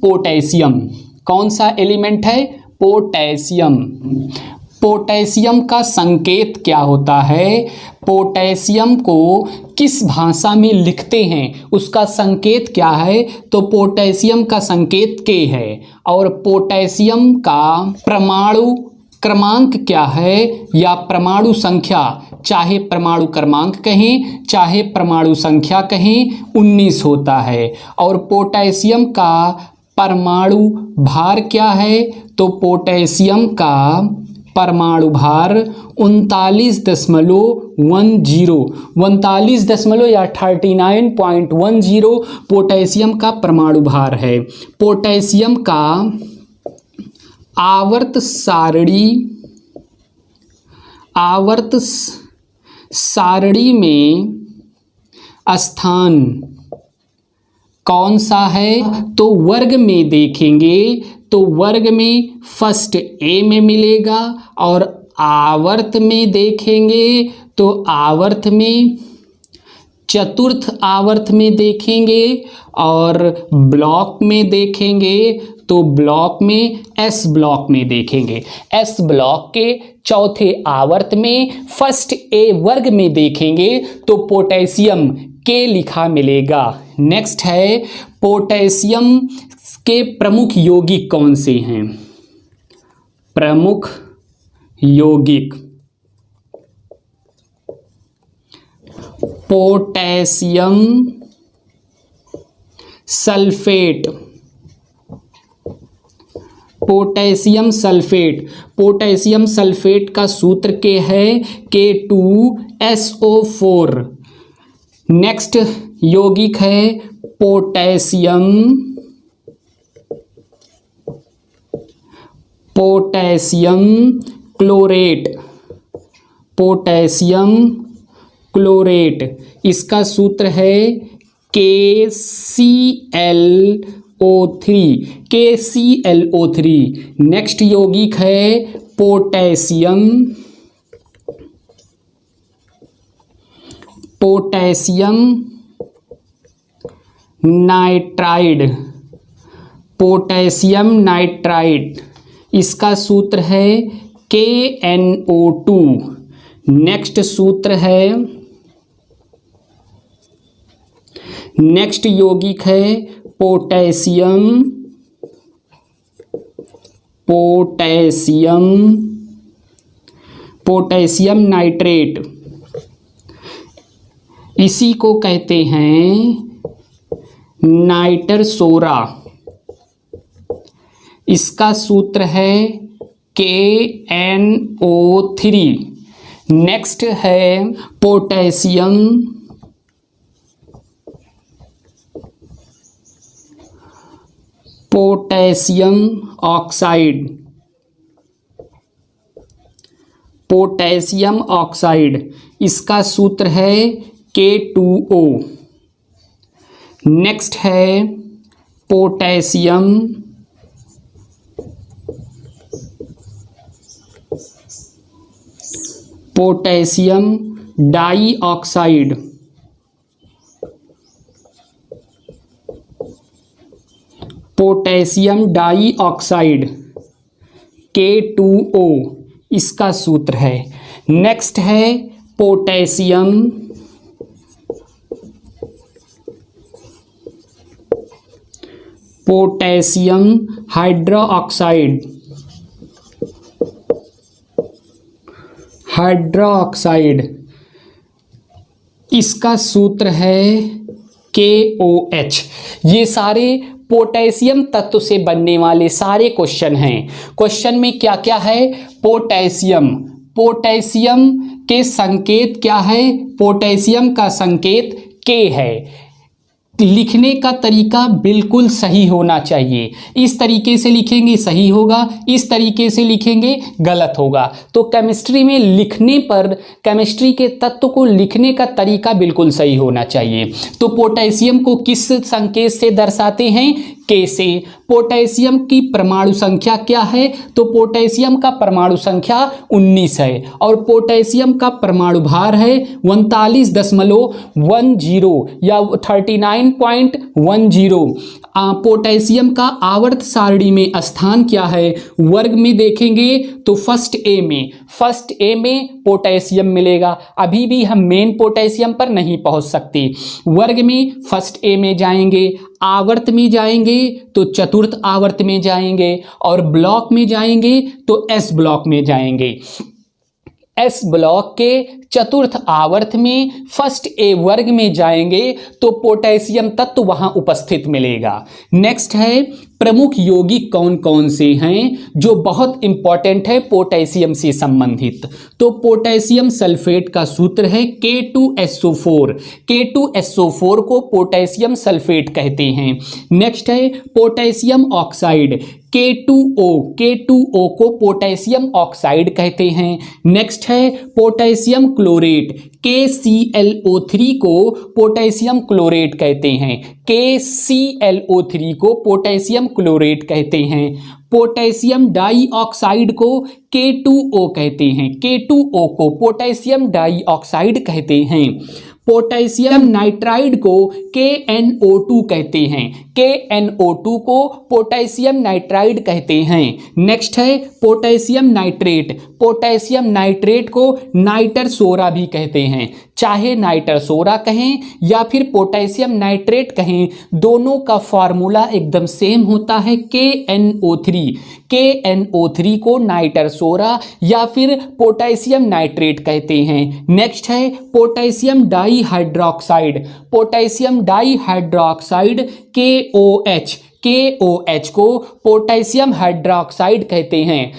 Potassium. कौन सा element है? पोटेशियम। पोटेशियम का संकेत क्या होता है? पोटेशियम को किस भाषा में लिखते हैं, उसका संकेत क्या है? तो पोटेशियम का संकेत K है। और पोटेशियम का परमाणु क्रमांक क्या है या परमाणु संख्या, चाहे परमाणु क्रमांक कहें चाहे परमाणु संख्या कहें, 19 होता है। और पोटेशियम का परमाणु भार क्या है? तो पोटेशियम का परमाणु भार 39.10 या 39.10 पोटेशियम का परमाणु भार है। पोटेशियम का आवर्त सारणी में स्थान कौन सा है? तो वर्ग में देखेंगे तो वर्ग में फर्स्ट ए में मिलेगा, और आवर्त में देखेंगे तो आवर्त में चतुर्थ आवर्त में देखेंगे, और ब्लॉक में देखेंगे तो ब्लॉक में एस ब्लॉक में देखेंगे। एस ब्लॉक के चौथे आवर्त में फर्स्ट ए वर्ग में देखेंगे तो पोटेशियम के लिखा मिलेगा। नेक्स्ट है पोटेशियम के प्रमुख यौगिक कौन से हैं? प्रमुख यौगिक potassium sulphate. Potassium sulphate, potassium sulphate का सूत्र के है K2SO4। नेक्स्ट यौगिक है पोटेशियम क्लोरेट। पोटेशियम क्लोरेट, इसका सूत्र है KClO3। नेक्स्ट यौगिक है पोटेशियम नाइट्राइड। पोटेशियम नाइट्राइड, इसका सूत्र है KNO2। नेक्स्ट सूत्र है, नेक्स्ट यौगिक है पोटेशियम नाइट्रेट। इसी को कहते हैं नाइटर सोरा। इसका सूत्र है KNO3। नेक्स्ट है पोटेशियम ऑक्साइड। पोटेशियम ऑक्साइड, इसका सूत्र है K2O। नेक्स्ट है potassium dioxide. Potassium dioxide K2O, इसका सूत्र है। नेक्स्ट है पोटेशियम हाइड्रोक्साइड। इसका सूत्र है KOH। ये सारे पोटेशियम तत्व से बनने वाले सारे क्वेश्चन हैं। क्वेश्चन में क्या क्या है? पोटेशियम के संकेत क्या है? पोटेशियम का संकेत K है। लिखने का तरीका बिल्कुल सही होना चाहिए। इस तरीके से लिखेंगे सही होगा, इस तरीके से लिखेंगे गलत होगा। तो केमिस्ट्री में लिखने पर केमिस्ट्री के तत्व को लिखने का तरीका बिल्कुल सही होना चाहिए। तो पोटेशियम को किस संकेत से दर्शाते हैं? के से। पोटेशियम की परमाणु संख्या क्या है? तो पोटेशियम का परमाणु संख्या 19 है और पोटेशियम का परमाणु भार है 39.10 या 39.10। पोटेशियम का आवर्त सारणी में स्थान क्या है? वर्ग में देखेंगे तो फर्स्ट ए में पोटेशियम मिलेगा। अभी भी हम मेन पोटेशियम पर नहीं पहुंच सकते। वर्ग में फर्स्ट ए में जाएंगे, आवर्त में जाएंगे तो चतुर्थ आवर्त में जाएंगे और ब्लॉक में जाएंगे तो एस ब्लॉक में जाएंगे। एस ब्लॉक के चतुर्थ आवर्त में फर्स्ट ए वर्ग में जाएंगे तो पोटेशियम तत्व वहां उपस्थित मिलेगा। नेक्स्ट है प्रमुख यौगिक कौन कौन से हैं जो बहुत इंपॉर्टेंट है पोटेशियम से संबंधित। तो पोटेशियम सल्फेट का सूत्र है K2SO4। K2SO4 को पोटेशियम सल्फेट कहते हैं। नेक्स्ट है पोटेशियम ऑक्साइड K2O को पोटेशियम ऑक्साइड कहते हैं। नेक्स्ट है पोटेशियम क्लोरेट KClO3 को पोटेशियम क्लोरेट कहते हैं। KClO3 को पोटेशियम क्लोरेट कहते हैं। पोटेशियम डाइऑक्साइड को K2O कहते हैं। K2O को पोटेशियम डाइऑक्साइड कहते हैं। पोटेशियम नाइट्राइड को KNO2 कहते हैं। KNO2 को पोटेशियम नाइट्राइड कहते हैं। नेक्स्ट है पोटेशियम नाइट्रेट। पोटेशियम नाइट्रेट को नाइटर सोरा भी कहते हैं। चाहे नाइटर सोरा कहें या फिर पोटेशियम नाइट्रेट कहें, दोनों का फॉर्मूला एकदम सेम होता है KNO3। KNO3 को नाइटर सोरा या फिर पोटेशियम नाइट्रेट कहते हैं। नेक्स्ट है पोटेशियम डाइहाइड्रोक्साइड। पोटेशियम डाइहाइड्रोक्साइड KOH को पोटेशियम हाइड्रोक्साइड कहते हैं।